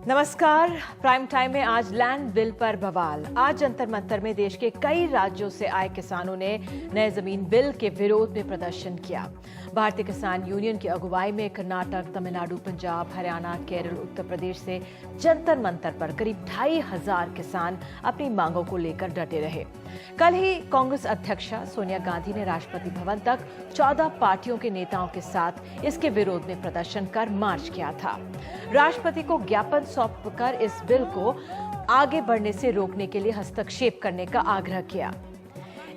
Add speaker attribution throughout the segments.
Speaker 1: नमस्कार। Prime time में आज लैंड बिल पर बवाल। आज जंतर मंतर में देश के कई राज्यों से आए किसानों ने नए जमीन बिल के विरोध में प्रदर्शन किया। भारतीय किसान यूनियन की अगुवाई में कर्नाटक, तमिलनाडु, पंजाब, हरियाणा, केरल, उत्तर प्रदेश से जंतर मंतर पर करीब 2,500 किसान अपनी मांगों को लेकर डटे रहे। कल ही कांग्रेस अध्यक्षा सोनिया गांधी ने राष्ट्रपति भवन तक 14 पार्टियों के नेताओं के साथ इसके विरोध में प्रदर्शन कर मार्च किया था। राष्ट्रपति को ज्ञापन सौंपकर इस बिल को आगे बढ़ने से रोकने के लिए हस्तक्षेप करने का आग्रह किया।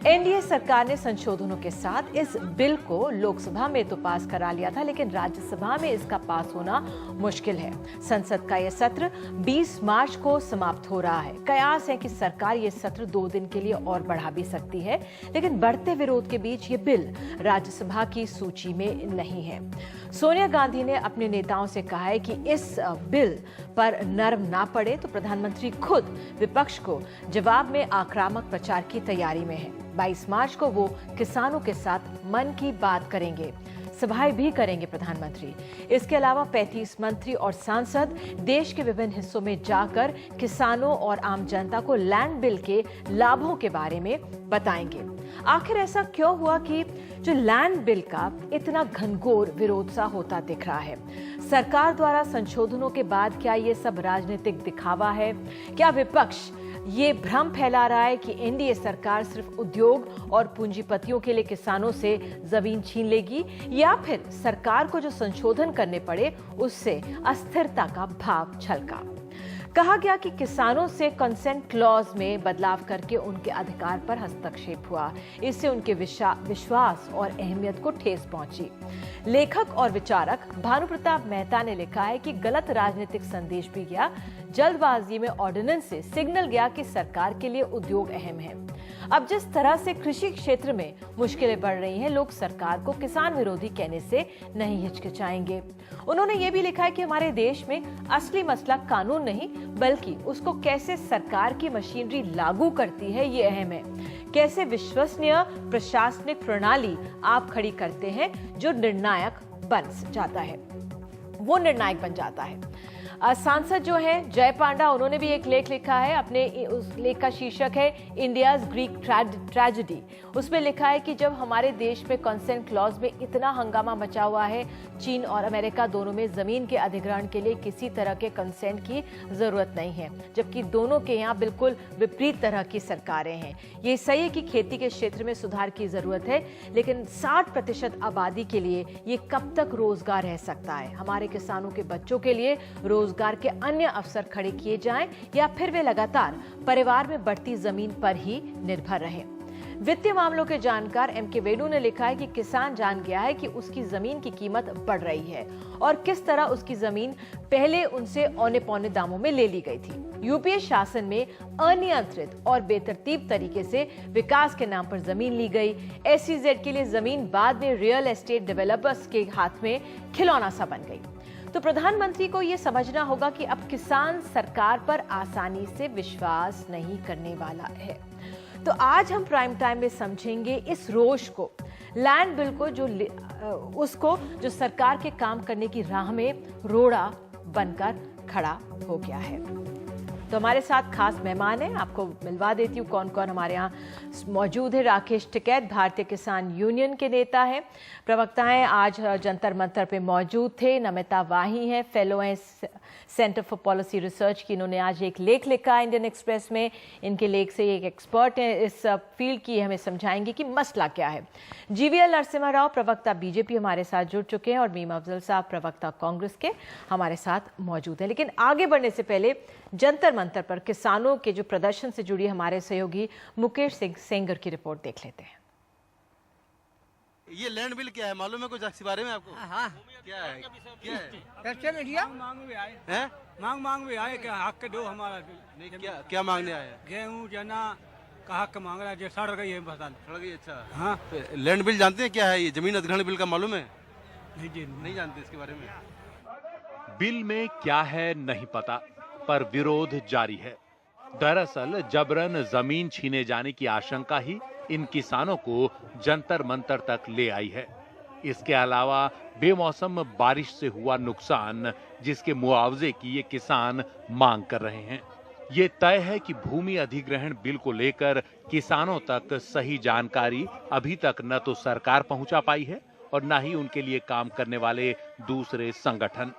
Speaker 1: एनडीए सरकार ने संशोधनों के साथ इस बिल को लोकसभा में तो पास करा लिया था, लेकिन राज्यसभा में इसका पास होना मुश्किल है। संसद का यह सत्र 20 मार्च को समाप्त हो रहा है। कयास है कि सरकार ये सत्र 2 दिन के लिए और बढ़ा भी सकती है, लेकिन बढ़ते विरोध के बीच ये बिल राज्यसभा की सूची में नहीं है। सोनिया गांधी ने अपने नेताओं से कहा है कि इस बिल पर नरम ना पड़े तो प्रधानमंत्री खुद विपक्ष को जवाब में आक्रामक प्रचार की तैयारी में है। 22 मार्च को वो किसानों के साथ मन की बात करेंगे, सभाएं भी करेंगे प्रधानमंत्री। इसके अलावा 35 मंत्री और सांसद देश के विभिन्न हिस्सों में जाकर किसानों और आम जनता को लैंड बिल के लाभों के बारे में बताएंगे। आखिर ऐसा क्यों हुआ कि जो लैंड बिल का इतना घनघोर विरोध सा होता दिख रहा है? सरकार द्वारा संशोधनों के बाद क्या ये सब राजनीतिक दिखावा है? क्या विपक्ष ये भ्रम फैला रहा है कि एनडीए सरकार सिर्फ उद्योग और पूंजीपतियों के लिए किसानों से जमीन छीन लेगी, या फिर सरकार को जो संशोधन करने पड़े उससे अस्थिरता का भाव झलका? कहा गया कि किसानों से कंसेंट क्लॉज में बदलाव करके उनके अधिकार पर हस्तक्षेप हुआ। इससे उनके विश्वास और अहमियत को ठेस पहुंची। लेखक और विचारक भानु प्रताप मेहता ने लिखा है कि गलत राजनीतिक संदेश भी गया। जल्दबाजी में ऑर्डिनेंस से सिग्नल गया कि सरकार के लिए उद्योग अहम है। अब जिस तरह से कृषि क्षेत्र में मुश्किलें बढ़ रही हैं, लोग सरकार को किसान विरोधी कहने से नहीं हिचकिचाएंगे। उन्होंने ये भी लिखा है कि हमारे देश में असली मसला कानून नहीं, बल्कि उसको कैसे सरकार की मशीनरी लागू करती है ये अहम है। कैसे विश्वसनीय प्रशासनिक प्रणाली आप खड़ी करते हैं जो निर्णायक बन जाता है, वो निर्णायक बन जाता है। सांसद जो है जय पांडा, उन्होंने भी एक लेख लिखा है। अपने उस लेख का शीर्षक है इंडियाज ग्रीक ट्रेजेडी। उसमें लिखा है कि जब हमारे देश में कंसेंट क्लॉज में इतना हंगामा मचा हुआ है, चीन और अमेरिका दोनों में जमीन के अधिग्रहण के लिए किसी तरह के कंसेंट की जरूरत नहीं है, जबकि दोनों के यहाँ बिल्कुल विपरीत तरह की सरकारें हैं। ये सही है कि खेती के क्षेत्र में सुधार की जरूरत है, लेकिन 60% आबादी के लिए ये कब तक रोजगार रह सकता है? हमारे किसानों के बच्चों के लिए रोजगार के अन्य अवसर खड़े किए जाएं, या फिर वे लगातार परिवार में बढ़ती जमीन पर ही निर्भर रहें? वित्तीय मामलों के जानकार एम.के. वेणु ने लिखा है कि किसान जान गया है कि उसकी जमीन की कीमत बढ़ रही है और किस तरह उसकी जमीन पहले उनसे औने पौने दामों में ले ली गई थी। यूपीए शासन में अनियंत्रित और बेतरतीब तरीके से विकास के नाम पर जमीन ली गई। एसईजेड के लिए जमीन बाद में रियल एस्टेट डेवलपर्स के हाथ में खिलौना सा बन गई। तो प्रधानमंत्री को यह समझना होगा कि अब किसान सरकार पर आसानी से विश्वास नहीं करने वाला है। तो आज हम प्राइम टाइम में समझेंगे इस रोष को, लैंड बिल को, जो सरकार के काम करने की राह में रोड़ा बनकर खड़ा हो गया है। तो हमारे साथ खास मेहमान हैं, आपको मिलवा देती हूँ कौन कौन हमारे यहाँ मौजूद है। राकेश टिकैत भारतीय किसान यूनियन के नेता हैं, प्रवक्ता हैं, आज जंतर मंतर पे मौजूद थे। नमिता वाही हैं, फेलो हैं सेंटर फॉर पॉलिसी रिसर्च की। इन्होंने आज एक लेख लिखा इंडियन एक्सप्रेस में। इनके लेख से एक एक्सपर्ट हैं इस फील्ड की, हमें समझाएंगे कि मसला क्या है। जीवीएल नरसिम्हा राव प्रवक्ता बीजेपी हमारे साथ जुड़ चुके हैं और मीम अफजल साहब प्रवक्ता कांग्रेस के हमारे साथ मौजूद हैं। लेकिन आगे बढ़ने से पहले जंतर मंतर पर किसानों के जो प्रदर्शन से जुड़ी हमारे सहयोगी मुकेश सिंह सेंगर की रिपोर्ट देख लेते हैं।
Speaker 2: ये लैंड बिल क्या है, मालूम है कुछ इसके बारे में आपको?
Speaker 3: हाँ,
Speaker 2: क्या है? क्या है?
Speaker 3: चर्चा में दिया
Speaker 4: मांग भी आए
Speaker 2: हैं?
Speaker 4: मांग भी आए कि हक दो हमारा।
Speaker 2: नहीं, क्या मांगने आए हैं?
Speaker 4: गेहूँ चना का हक मांग रहा है, जो सड़ गई है फसल।
Speaker 2: सड़ गई, अच्छा।
Speaker 4: हाँ,
Speaker 2: तो लैंड बिल जानते हैं क्या है? ये जमीन अधिग्रहण बिल का मालूम है?
Speaker 4: नहीं जी
Speaker 2: नहीं जानते इसके बारे में।
Speaker 5: बिल में क्या है नहीं पता,
Speaker 3: पर विरोध जारी है। दरअसल जबरन जमीन छीने जाने की आशंका ही इन किसानों को जंतर मंतर तक ले आई है। इसके अलावा बेमौसम बारिश से हुआ नुकसान, जिसके मुआवजे की ये किसान मांग कर रहे हैं। ये तय है कि भूमि अधिग्रहण बिल को लेकर किसानों तक सही जानकारी अभी तक न तो सरकार पहुंचा पाई है और न ही उनके लिए काम करने वाले दूसरे संगठन।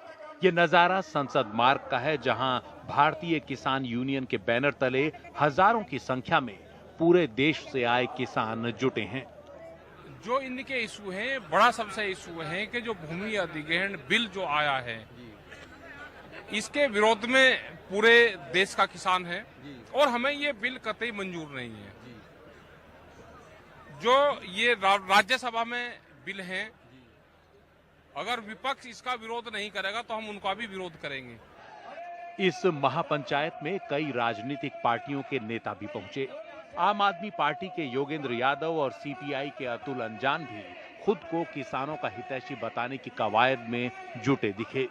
Speaker 3: ये नजारा संसद मार्ग का है, जहां भारतीय किसान यूनियन के बैनर तले हजारों की संख्या में पूरे देश से आए किसान जुटे हैं।
Speaker 5: जो इनके इशू हैं, बड़ा सबसे इशू है कि जो भूमि अधिग्रहण बिल जो आया है, इसके विरोध में पूरे देश का किसान है और हमें ये बिल कतई मंजूर नहीं है। जो ये राज्यसभा में बिल है, अगर विपक्ष इसका विरोध नहीं करेगा तो हम उनका भी विरोध करेंगे।
Speaker 3: इस महापंचायत में कई राजनीतिक पार्टियों के नेता भी पहुंचे। आम आदमी पार्टी के योगेंद्र यादव और सीपीआई के अतुल अंजान भी खुद को किसानों का हितैषी बताने की कवायद में जुटे दिखे।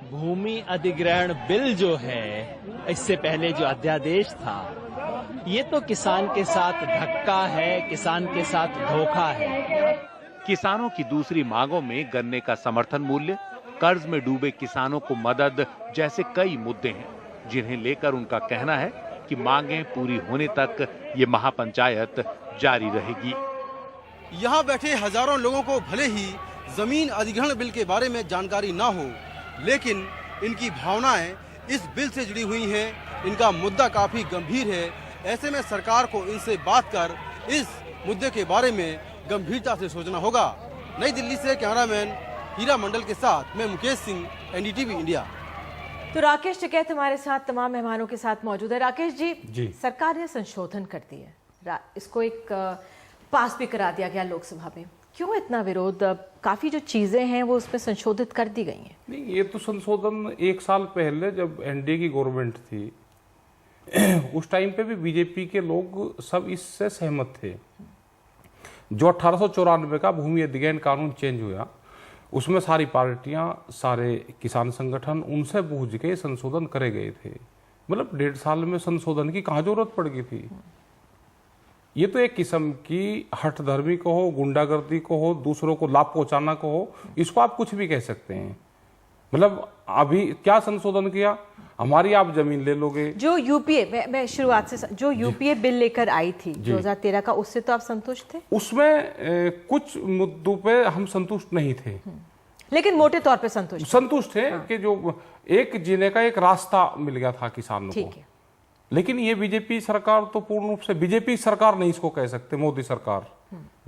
Speaker 6: भूमि अधिग्रहण बिल जो है, इससे पहले जो अध्यादेश था, ये तो किसान के साथ धक्का है, किसान के साथ धोखा है।
Speaker 3: किसानों की दूसरी मांगों में गन्ने का समर्थन मूल्य, कर्ज में डूबे किसानों को मदद जैसे कई मुद्दे हैं, जिन्हें लेकर उनका कहना है कि मांगें पूरी होने तक ये महापंचायत जारी रहेगी।
Speaker 2: यहाँ बैठे हजारों लोगों को भले ही जमीन अधिग्रहण बिल के बारे में जानकारी ना हो, लेकिन इनकी भावनाएं इस बिल से जुड़ी हुई हैं। इनका मुद्दा काफी गंभीर है। ऐसे में सरकार को इनसे बात कर इस मुद्दे के बारे में गंभीरता से सोचना होगा। नई दिल्ली से कैमरामैन हीरा मंडल के साथ मैं मुकेश सिंह, एनडीटीवी इंडिया।
Speaker 1: तो राकेश टिकैत हमारे साथ तमाम मेहमानों के साथ मौजूद है। राकेश जी, सरकार ने संशोधन कर दिया, इसको एक पास भी करा दिया गया लोकसभा में। क्यों इतना विरोध? काफी जो चीजें हैं वो उसमें संशोधित कर दी गई हैं।
Speaker 5: नहीं, ये तो संशोधन 1 साल पहले जब एनडीए की गवर्नमेंट थी, उस टाइम पे भी बीजेपी के लोग सब इससे सहमत थे। जो 1894 का भूमि अधिग्रहण कानून चेंज हुआ, उसमें सारी पार्टियां, सारे किसान संगठन उनसे पूछ के संशोधन करे गए थे। मतलब 1.5 साल में संशोधन की कहाँ जरूरत पड़ गई थी। ये तो एक किस्म की हठधर्मी को हो, गुंडागर्दी को हो, दूसरों को लाभ पहुंचाना को हो, इसको आप कुछ भी कह सकते हैं। मतलब अभी क्या संशोधन किया? हमारी आप जमीन ले लोगे।
Speaker 1: जो यूपीए मैं शुरुआत से जो यूपीए बिल लेकर आई थी 2013 का, उससे तो आप संतुष्ट थे?
Speaker 5: उसमें कुछ मुद्दों पे हम संतुष्ट नहीं थे,
Speaker 1: लेकिन मोटे तौर पे संतुष्ट
Speaker 5: थे कि जो एक जीने का एक रास्ता मिल गया था किसानों को। लेकिन ये बीजेपी सरकार तो पूर्ण रूप से, बीजेपी सरकार नहीं इसको कह सकते, मोदी सरकार,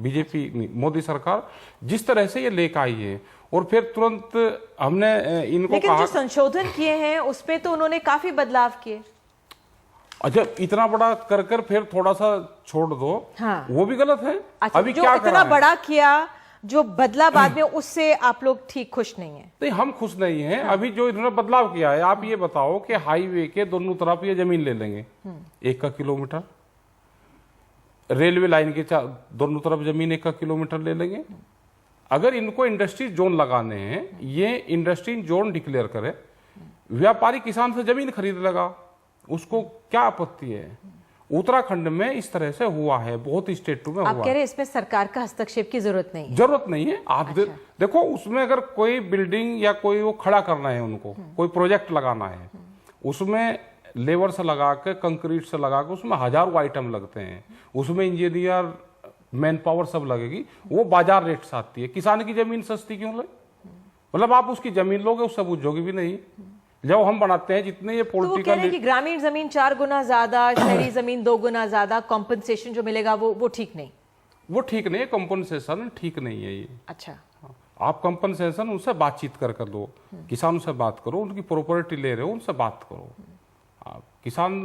Speaker 5: बीजेपी नहीं, मोदी सरकार जिस तरह से ये लेकर आई है, और फिर तुरंत हमने इनको
Speaker 1: लेकिन जो संशोधन किए हैं उसपे तो उन्होंने काफी बदलाव किए।
Speaker 5: अच्छा, इतना बड़ा कर फिर थोड़ा सा छोड़ दो,
Speaker 1: हाँ।
Speaker 5: वो भी गलत है।
Speaker 1: अच्छा,
Speaker 5: अभी
Speaker 1: जो
Speaker 5: क्या
Speaker 1: इतना बड़ा किया, जो बदला बाद में, उससे आप लोग ठीक खुश नहीं है?
Speaker 5: नहीं, हम खुश नहीं हैं। अभी जो इन्होंने बदलाव किया है, आप ये बताओ कि हाईवे के दोनों तरफ ये जमीन ले लेंगे 1 किलोमीटर, रेलवे लाइन के दोनों तरफ जमीन 1 किलोमीटर ले लेंगे। अगर इनको इंडस्ट्री जोन लगाने हैं, ये इंडस्ट्री जोन डिक्लेयर करे, व्यापारी किसान से जमीन खरीद लगा, उसको क्या आपत्ति है? उत्तराखंड में इस तरह से हुआ है, बहुत स्टेटों में हुआ है।
Speaker 1: आप कह रहे हैं इसमें सरकार का हस्तक्षेप की जरूरत नहीं है?
Speaker 5: जरूरत नहीं है। आप देखो, उसमें अगर कोई बिल्डिंग या कोई वो खड़ा करना है, उनको कोई प्रोजेक्ट लगाना है, उसमें लेबर से लगा के, कंक्रीट से लगा के, उसमें हजारों आइटम लगते हैं, उसमें इंजीनियर, मैन पावर सब लगेगी, वो बाजार रेट से आती है। किसान की जमीन सस्ती क्यों ले? मतलब आप उसकी जमीन लोगे, उससे पूछोगे भी नहीं। जब हम बनाते हैं जितने ये
Speaker 1: पॉलिटिकल, तो ग्रामीण जमीन 4 गुना ज्यादा, शहरी जमीन 2 गुना ज्यादा, कॉम्पनसेशन जो मिलेगा वो ठीक नहीं,
Speaker 5: वो ठीक नहीं है। कॉम्पनसेशन ठीक नहीं है ये।
Speaker 1: अच्छा,
Speaker 5: आप कॉम्पनसेशन उनसे बातचीत कर दो, किसानों से बात करो, उनकी प्रॉपर्टी ले रहे हो, उनसे बात करो। आप किसान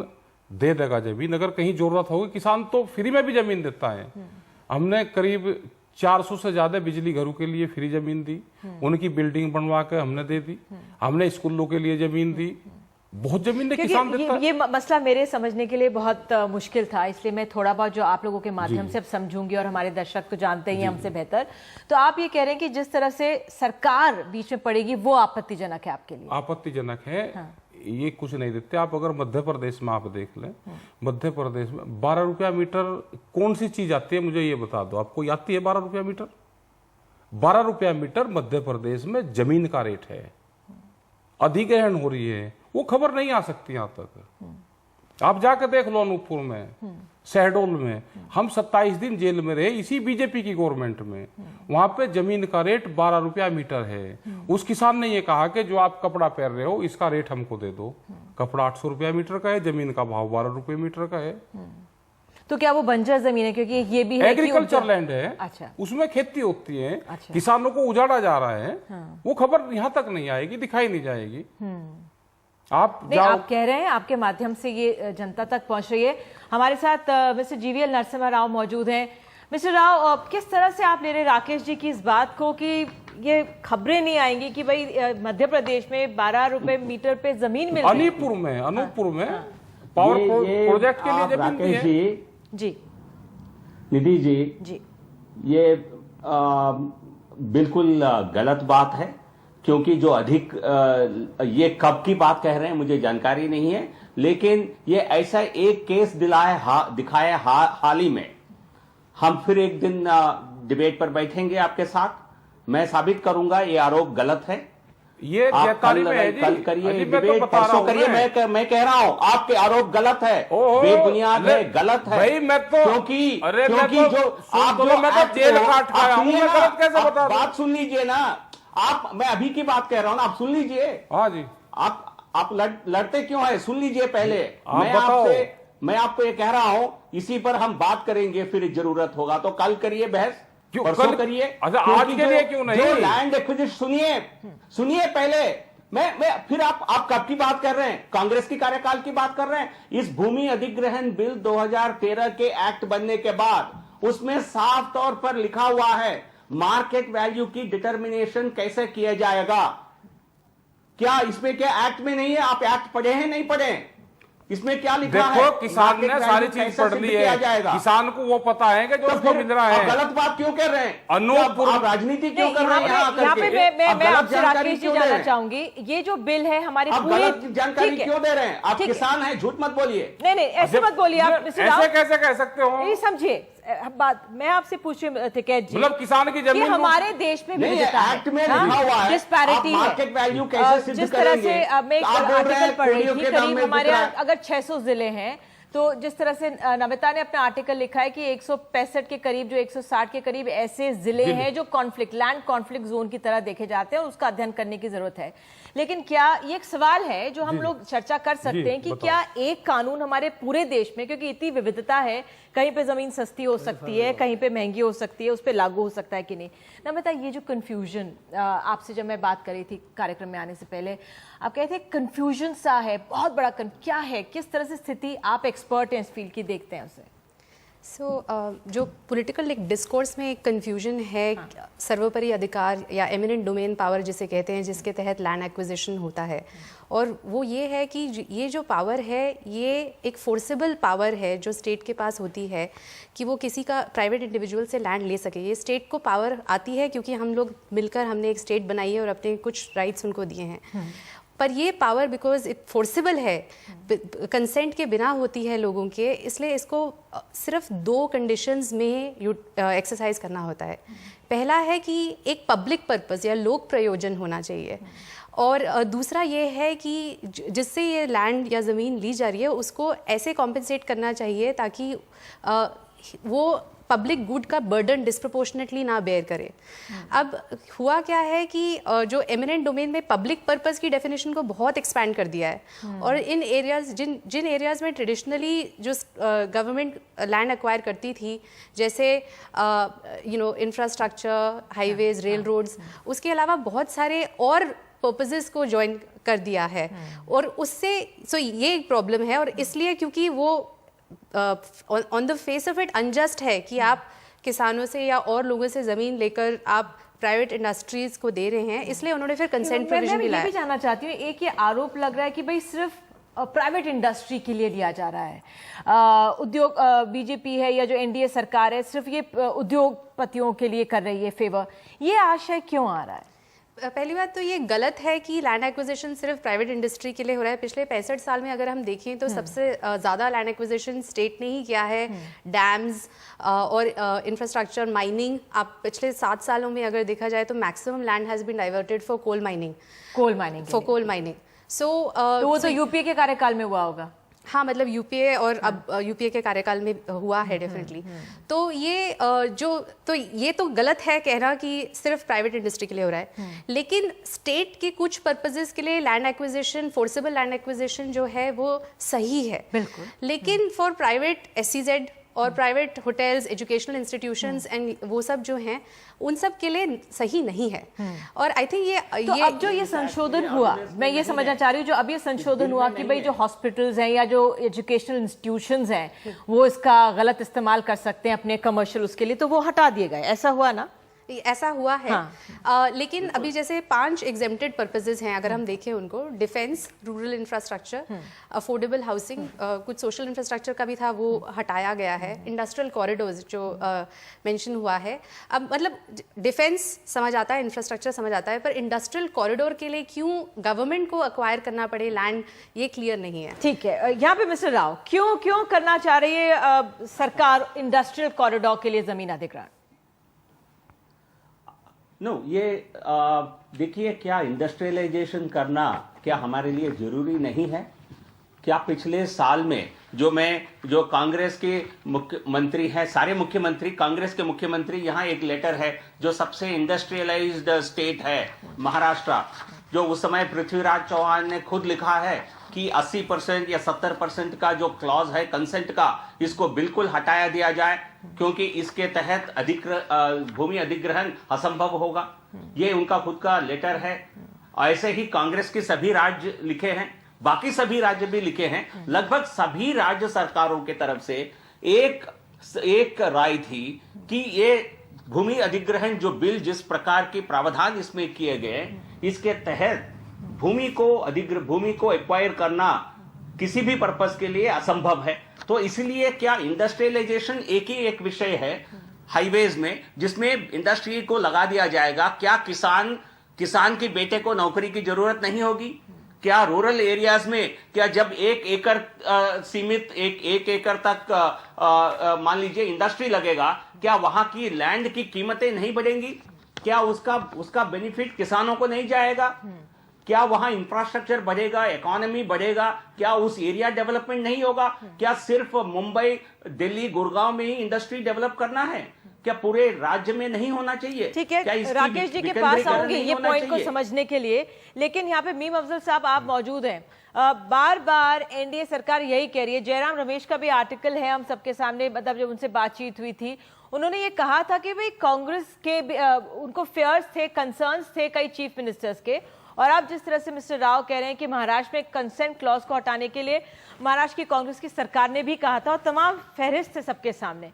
Speaker 5: दे देगा जमीन, अगर कहीं जरूरत होगी। किसान तो फ्री में भी जमीन देता है। हमने करीब 400 से ज्यादा बिजली घरों के लिए फ्री जमीन दी, उनकी बिल्डिंग बनवा के हमने दे दी। हमने स्कूलों के लिए जमीन दी, बहुत जमीन ने किसान देता है।
Speaker 1: ये मसला मेरे समझने के लिए बहुत मुश्किल था, इसलिए मैं थोड़ा बहुत जो आप लोगों के माध्यम से अब समझूंगी, और हमारे दर्शक तो जानते ही हमसे बेहतर। तो आप ये कह रहे हैं कि जिस तरह से सरकार बीच में पड़ेगी वो आपत्तिजनक है आपके लिए?
Speaker 5: आपत्तिजनक है।
Speaker 1: हाँ।
Speaker 5: ये कुछ नहीं देते। आप अगर मध्य प्रदेश में आप देख लें, मध्य प्रदेश में 12 रुपया मीटर कौन सी चीज आती है मुझे ये बता दो, आपको आती है 12 रुपया मीटर? 12 रुपया मीटर मध्य प्रदेश में जमीन का रेट है, अधिग्रहण हो रही है, वो खबर नहीं आ सकती यहां तक। आप जाकर देख लो अनूपपुर में, शहडोल में, हम 27 दिन जेल में रहे इसी बीजेपी की गवर्नमेंट में, वहां पे जमीन का रेट 12 रुपया मीटर है। उस किसान ने ये कहा कि जो आप कपड़ा पहन रहे हो इसका रेट हमको दे दो। कपड़ा 800 रुपया मीटर का है, जमीन का भाव 12 रुपये मीटर का है।
Speaker 1: तो क्या वो बंजर जमीन है? क्योंकि ये भी है
Speaker 5: एग्रीकल्चर लैंड है,
Speaker 1: अच्छा,
Speaker 5: उसमें खेती होती है,
Speaker 1: अच्छा,
Speaker 5: किसानों को उजाड़ा जा रहा है, वो खबर यहाँ तक नहीं आएगी, दिखाई नहीं जाएगी। आप
Speaker 1: नहीं, आप कह रहे हैं, आपके माध्यम से ये जनता तक पहुंच रही है। हमारे साथ मिस्टर जीवीएल नरसिम्हा राव मौजूद हैं। मिस्टर राव, किस तरह से आप ले रहे राकेश जी की इस बात को कि ये खबरें नहीं आएंगी कि भाई मध्य प्रदेश में 12 रुपए मीटर पे जमीन मिल रही है?
Speaker 5: अनूपपुर में पावर प्रोजेक्ट के लिए जमीन दी है।
Speaker 1: जी
Speaker 7: निधि
Speaker 1: जी,
Speaker 7: ये बिल्कुल गलत बात है, क्योंकि जो अधिक ये कब की बात कह रहे हैं मुझे जानकारी नहीं है, लेकिन ये ऐसा एक केस दिखाया हाल ही में। हम फिर एक दिन डिबेट पर बैठेंगे आपके साथ, मैं साबित करूंगा ये आरोप गलत है।
Speaker 5: ये
Speaker 7: आप कल करिए डिबेट, परसों करिए। मैं कह रहा हूं आपके आरोप गलत है, बेबुनियाद है, गलत है।
Speaker 5: भाई मैं तो
Speaker 7: क्योंकि
Speaker 5: जो आप जेल काट के आया हूं, मैं गलत कैसे बता रहा हूं?
Speaker 7: बात सुन लीजिए ना आप, मैं अभी की बात कह रहा हूं ना, आप सुन लीजिए।
Speaker 5: हाँ जी,
Speaker 7: आप लड़ते क्यों है? सुन लीजिए पहले। मैं आपको ये कह रहा हूं, इसी पर हम बात करेंगे, फिर जरूरत होगा तो कल करिए बहस, परसों करिए।
Speaker 5: अच्छा, आज के लिए क्यों नहीं?
Speaker 7: जो लैंड एक्विजिशन, सुनिए पहले। मैं फिर आप कब की बात कर रहे हैं? कांग्रेस की कार्यकाल की बात कर रहे हैं। इस भूमि अधिग्रहण बिल 2013 के एक्ट बनने के बाद उसमें साफ तौर पर लिखा हुआ है मार्केट वैल्यू की डिटर्मिनेशन कैसे किया जाएगा। क्या इसमें क्या एक्ट में नहीं है? आप एक्ट पढ़े हैं नहीं पढ़े? इसमें क्या लिखा है?
Speaker 5: देखो, किसान ने सारी चीज पढ़ ली है, किसान को वो पता है कि जो उसको मिल रहा है।
Speaker 7: गलत बात क्यों कर रहे हैं?
Speaker 5: अनूपपुर
Speaker 7: आप राजनीति क्यों कर रहे हैं?
Speaker 1: यहाँ पे मैं आपसे राकेश जी जानना चाहूंगी, ये जो बिल है हमारे पूरे,
Speaker 7: जानकारी क्यों दे रहे हैं? आप किसान हैं, झूठ मत बोलिए।
Speaker 1: नहीं ऐसे मत बोलिए आप।
Speaker 5: ऐसे कैसे कह सकते हो?
Speaker 1: नहीं समझिए बात, मैं आपसे पूछ रही थी कैद जी,
Speaker 5: मतलब किसान की जमीन
Speaker 1: हमारे देश में विविधता है,
Speaker 7: एक्ट में लिखा हुआ है,
Speaker 1: डिस्पैरिटी है,
Speaker 7: मार्केट वैल्यू कैसे सिद्ध
Speaker 1: जिस तरह से मैं एक आर्टिकल पढ़ रही थी, करीब हमारे अगर 600 जिले हैं, तो जिस तरह से नमिता ने अपना आर्टिकल लिखा है कि 165 के करीब, जो 160 के करीब ऐसे जिले हैं जो लैंड कॉन्फ्लिक्ट जोन की तरह देखे जाते हैं, उसका अध्ययन करने की जरूरत है। लेकिन क्या ये एक सवाल है जो हम लोग चर्चा कर सकते हैं कि क्या एक कानून हमारे पूरे देश में, क्योंकि इतनी विविधता है, कहीं पे जमीन सस्ती हो सकती है, कहीं पे महंगी हो सकती है, उस पर लागू हो सकता है कि नहीं? नमिता, ये जो कंफ्यूजन, आपसे जब मैं बात कर रही थी कार्यक्रम में आने से पहले, आप कहते हैं कंफ्यूजन सा है, बहुत बड़ा क्या है, किस तरह से स्थिति, आप एक्सपर्ट हैं इस फील्ड की, देखते हैं उसे?
Speaker 8: जो पॉलिटिकल एक डिस्कोर्स में एक कन्फ्यूजन है, सर्वोपरि अधिकार या एमिनेंट डोमेन पावर जिसे कहते हैं, जिसके तहत लैंड एक्विजिशन होता है, और वो ये है कि ये जो पावर है ये एक फोर्सेबल पावर है जो स्टेट के पास होती है कि वो किसी का प्राइवेट इंडिविजुअल से लैंड ले सके। ये स्टेट को पावर आती है क्योंकि हम लोग मिलकर हमने एक स्टेट बनाई है और अपने कुछ राइट्स उनको दिए हैं। पर ये पावर बिकॉज इट फोर्सेबल है, कंसेंट के बिना होती है लोगों के, इसलिए इसको सिर्फ 2 कंडीशंस में एक्सरसाइज करना होता है। पहला है कि एक पब्लिक पर्पस या लोक प्रयोजन होना चाहिए, और दूसरा ये है कि जिससे ये लैंड या ज़मीन ली जा रही है उसको ऐसे कॉम्पेंसेट करना चाहिए ताकि वो पब्लिक गुड का बर्डन डिस्प्रपोर्शनेटली ना बेयर करे। अब हुआ क्या है कि जो एमिनेंट डोमेन में पब्लिक पर्पस की डेफिनेशन को बहुत एक्सपैंड कर दिया है, और इन एरियाज जिन एरियाज में ट्रेडिशनली जो गवर्नमेंट लैंड एक्वायर करती थी, जैसे इंफ्रास्ट्रक्चर, हाईवेज, रेल रोड्स, उसके अलावा बहुत सारे और पर्पसेस को ज्वाइन कर दिया है, और उससे ये एक प्रॉब्लम है। और इसलिए क्योंकि वो on the face of it unjust है कि आप किसानों से या और लोगों से ज़मीन लेकर आप प्राइवेट इंडस्ट्रीज को दे रहे हैं, इसलिए उन्होंने फिर कंसेंट प्रोविजन भी लाया।
Speaker 1: मैं भी जानना चाहती हूँ, एक ये आरोप लग रहा है कि भाई सिर्फ प्राइवेट इंडस्ट्री के लिए लिया जा रहा है, उद्योग, बीजेपी है या जो एनडीए सरकार है सिर्फ ये उद्योगपतियों के लिए कर रही है फेवर, ये आशय क्यों आ रहा है?
Speaker 8: पहली बात तो ये गलत है कि लैंड एक्विजिशन सिर्फ प्राइवेट इंडस्ट्री के लिए हो रहा है। पिछले 65 साल में अगर हम देखें तो सबसे ज़्यादा लैंड एक्विजिशन स्टेट ने ही किया है। डैम्स और इंफ्रास्ट्रक्चर, माइनिंग, आप पिछले 7 सालों में अगर देखा जाए तो maximum land has been diverted for coal mining. For coal mining. So
Speaker 1: वो तो यूपीए के कार्यकाल में हुआ होगा।
Speaker 8: हाँ, मतलब यूपीए और अब यूपीए के कार्यकाल में हुआ है डेफिनेटली। तो ये तो गलत है कहना कि सिर्फ प्राइवेट इंडस्ट्री के लिए हो रहा है। लेकिन स्टेट के कुछ पर्पसेस के लिए land acquisition, forcible land acquisition जो है वो सही है, बिल्कुल। लेकिन फॉर प्राइवेट एसईजेड और private hotels, educational institutions and वो सब जो हैं उन सब के लिए सही नहीं है। और आई थिंक ये
Speaker 1: अब जो ये संशोधन हुआ, मैं ये समझना चाह रही हूँ, जो अब ये संशोधन हुआ कि भाई जो हॉस्पिटल्स हैं या जो एजुकेशनल इंस्टीट्यूशंस हैं वो इसका गलत इस्तेमाल कर सकते हैं अपने कमर्शियल उसके लिए, तो वो हटा दिए गए, ऐसा हुआ ना?
Speaker 8: ऐसा हुआ है। हाँ। लेकिन अभी जैसे 5 एग्जेम्प्टेड पर्पसेस हैं, अगर हम देखें उनको, defence, rural infrastructure, affordable housing, कुछ सोशल इंफ्रास्ट्रक्चर का भी था वो हटाया गया है। इंडस्ट्रियल कॉरिडोर्स जो मेंशन हुआ है, अब मतलब डिफेंस समझ आता है, इंफ्रास्ट्रक्चर समझ आता है, पर इंडस्ट्रियल कॉरिडोर के लिए क्यों गवर्नमेंट को अक्वायर करना पड़े लैंड, ये क्लियर नहीं है।
Speaker 1: ठीक है, यहाँ पे मिस्टर राव, क्यों करना चाह रही है सरकार इंडस्ट्रियल कॉरिडोर के लिए जमीन अधिग्रहण?
Speaker 7: ये देखिए, क्या इंडस्ट्रियलाइजेशन करना क्या हमारे लिए जरूरी नहीं है? क्या पिछले साल में जो कांग्रेस के मुख्यमंत्री हैं, सारे मुख्यमंत्री, कांग्रेस के मुख्यमंत्री, यहाँ एक लेटर है जो सबसे इंडस्ट्रियलाइज्ड स्टेट है महाराष्ट्र, जो उस समय पृथ्वीराज चौहान ने खुद लिखा है कि 80% या 70% का जो क्लॉज है कंसेंट का, इसको बिल्कुल हटाया दिया जाए, क्योंकि इसके तहत भूमि अधिग्रहण असंभव होगा। ये उनका खुद का लेटर है। ऐसे ही कांग्रेस के सभी राज्य लिखे हैं, बाकी सभी राज्य भी लिखे हैं। लगभग सभी राज्य सरकारों के तरफ से एक राय थी कि ये भूमि अधिग्रहण जो बिल, जिस प्रकार के प्रावधान इसमें किए गए, इसके तहत भूमि को एक्वायर करना किसी भी पर्पस के लिए असंभव है। तो इसलिए क्या इंडस्ट्रियलाइजेशन एक विषय है हाईवेज में, जिसमें इंडस्ट्री को लगा दिया जाएगा? क्या किसान के बेटे को नौकरी की जरूरत नहीं होगी? क्या रूरल एरियाज में क्या जब 1 एकड़ सीमित एक एकड़ तक मान लीजिए इंडस्ट्री लगेगा, क्या वहां की लैंड की कीमतें नहीं बढ़ेंगी? क्या उसका बेनिफिट किसानों को नहीं जाएगा? क्या वहां इंफ्रास्ट्रक्चर बढ़ेगा, इकोनॉमी बढ़ेगा? क्या उस एरिया डेवलपमेंट नहीं होगा? क्या सिर्फ मुंबई, दिल्ली, गुड़गांव में ही इंडस्ट्री डेवलप करना है? क्या पूरे राज्य में नहीं होना चाहिए?
Speaker 1: ठीक है, राकेश जी के पास आऊंगी ये पॉइंट को समझने के लिए, लेकिन यहाँ पे मीम अफजल साहब आप मौजूद हैं। बार बार एनडीए सरकार यही कह रही है, जयराम रमेश का भी आर्टिकल है हम सबके सामने, मतलब जब उनसे बातचीत हुई थी उन्होंने ये कहा था कि भाई कांग्रेस के उनको फेयर्स थे, कंसर्न्स थे कई चीफ मिनिस्टर्स के, और आप जिस तरह से मिस्टर राव कह रहे हैं कि महाराष्ट्र में कंसेंट क्लॉज को हटाने के लिए महाराष्ट्र की कांग्रेस की सरकार ने भी कहा था और तमाम फहरिस्त थे सबके सामने,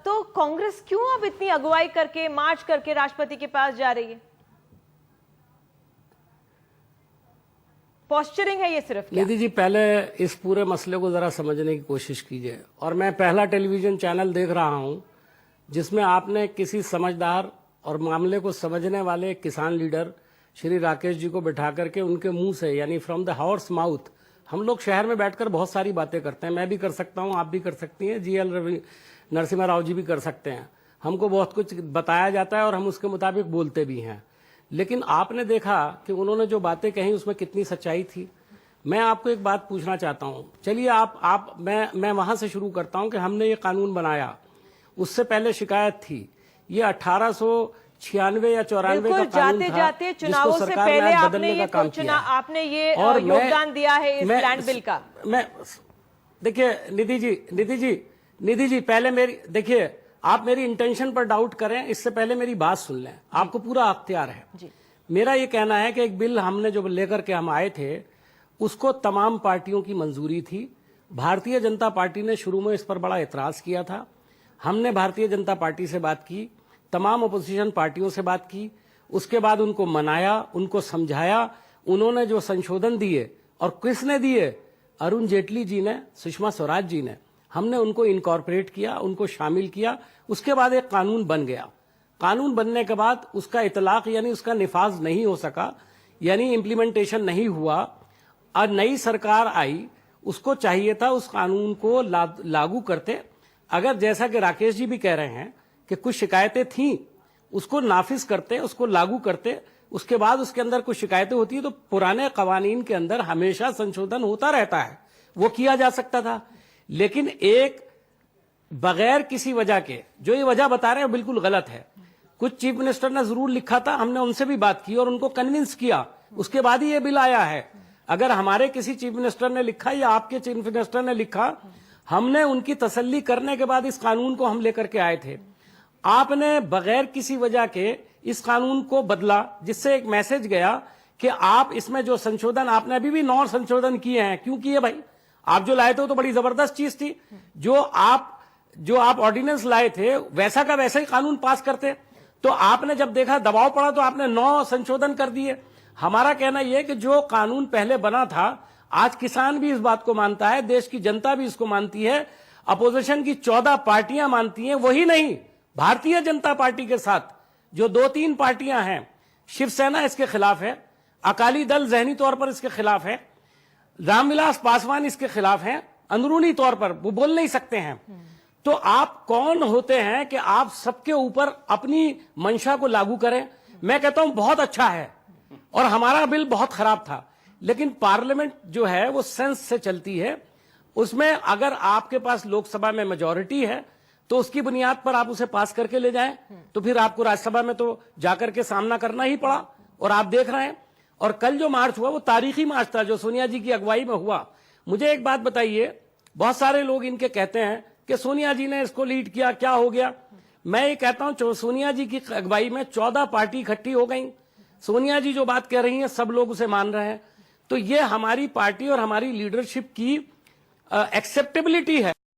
Speaker 1: तो कांग्रेस क्यों अब इतनी अगुवाई करके, मार्च करके राष्ट्रपति के पास जा रही है? पोस्चरिंग है ये सिर्फ?
Speaker 9: निधि जी, पहले इस पूरे मसले को जरा समझने की कोशिश कीजिए। और मैं पहला टेलीविजन चैनल देख रहा हूं जिसमें आपने किसी समझदार और मामले को समझने वाले किसान लीडर श्री राकेश जी को बिठा करके उनके मुंह से, यानी फ्रॉम द हॉर्स माउथ, हम लोग शहर में बैठकर बहुत सारी बातें करते हैं, मैं भी कर सकता हूं, आप भी कर सकती हैं, GL नरसिम्हा राव जी भी कर सकते हैं, हमको बहुत कुछ बताया जाता है और हम उसके मुताबिक बोलते भी हैं। लेकिन आपने देखा कि उन्होंने जो बातें कही उसमें कितनी सच्चाई थी। मैं आपको एक बात पूछना चाहता हूं, चलिए मैं वहां से शुरू करता हूं कि हमने ये कानून बनाया, उससे पहले शिकायत थी, ये 1896 या 94 का कानून था,
Speaker 1: जाते चुनावों से पहले आपने ये योगदान दिया है इस लैंड बिल का।
Speaker 9: मैं देखिए निधि जी पहले मेरी देखिए, आप मेरी इंटेंशन पर डाउट करें इससे पहले मेरी बात सुन लें, आपको पूरा अख्तियार है जी। मेरा ये कहना है कि एक बिल हमने जो लेकर के हम आए थे उसको तमाम पार्टियों की मंजूरी थी। भारतीय जनता पार्टी ने शुरू में इस पर बड़ा एतराज किया था, हमने भारतीय जनता पार्टी से बात की, तमाम अपोजिशन पार्टियों से बात की, उसके बाद उनको मनाया, उनको समझाया, उन्होंने जो संशोधन दिए, और किसने दिए? अरुण जेटली जी ने, सुषमा स्वराज जी ने, हमने उनको इनकॉर्पोरेट किया, उनको शामिल किया, उसके बाद एक कानून बन गया। कानून बनने के बाद उसका इतलाक यानी उसका निफाज नहीं हो सका, यानी इम्प्लीमेंटेशन नहीं हुआ, और नई सरकार आई, उसको चाहिए था उस कानून को लागू करते। अगर जैसा कि राकेश जी भी कह रहे हैं कि कुछ शिकायतें थीं, उसको नाफिज करते, उसको लागू करते, उसके बाद उसके अंदर कुछ शिकायतें होती है तो पुराने कवानीन के अंदर हमेशा संशोधन होता रहता है, वो किया जा सकता था। लेकिन एक बगैर किसी वजह के जो ये वजह बता रहे हैं बिल्कुल गलत है। कुछ चीफ मिनिस्टर ने जरूर लिखा था, हमने उनसे भी बात की और उनको कन्विंस किया, उसके बाद ही ये बिल आया है। अगर हमारे किसी चीफ मिनिस्टर ने लिखा या आपके चीफ मिनिस्टर ने लिखा, हमने उनकी तसल्ली करने के बाद इस कानून को हम लेकर के आए थे। आपने बगैर किसी वजह के इस कानून को बदला, जिससे एक मैसेज गया कि आप इसमें जो संशोधन आपने अभी भी 9 संशोधन किए हैं, क्यों किए भाई? आप जो लाए थे वो तो बड़ी जबरदस्त चीज थी। जो आप ऑर्डिनेंस लाए थे वैसा का वैसा ही कानून पास करते, तो आपने जब देखा दबाव पड़ा तो आपने 9 संशोधन कर दिए। हमारा कहना यह कि जो कानून पहले बना था, आज किसान भी इस बात को मानता है, देश की जनता भी इसको मानती है, अपोजिशन की 14 पार्टियां मानती हैं। वही नहीं, भारतीय जनता पार्टी के साथ जो 2-3 पार्टियां हैं, शिवसेना इसके खिलाफ है, अकाली दल जहनी तौर पर इसके खिलाफ है, रामविलास पासवान इसके खिलाफ हैं, अंदरूनी तौर पर वो बोल नहीं सकते हैं। तो आप कौन होते हैं कि आप सबके ऊपर अपनी मंशा को लागू करें? मैं कहता हूं बहुत अच्छा है, और हमारा बिल बहुत खराब था, लेकिन पार्लियामेंट जो है वो सेंस से चलती है। उसमें अगर आपके पास लोकसभा में मेजॉरिटी है तो उसकी बुनियाद पर आप उसे पास करके ले जाएं, तो फिर आपको राज्यसभा में तो जाकर के सामना करना ही पड़ा, और आप देख रहे हैं। और कल जो मार्च हुआ वो तारीखी मार्च था जो सोनिया जी की अगुवाई में हुआ। मुझे एक बात बताइए, बहुत सारे लोग इनके कहते हैं कि सोनिया जी ने इसको लीड किया, क्या हो गया? मैं ये कहता हूं सोनिया जी की अगुवाई में 14 पार्टी इकट्ठी हो गई, सोनिया जी जो बात कह रही हैं सब लोग उसे मान रहे हैं, तो ये हमारी पार्टी और हमारी लीडरशिप की एक्सेप्टेबिलिटी है।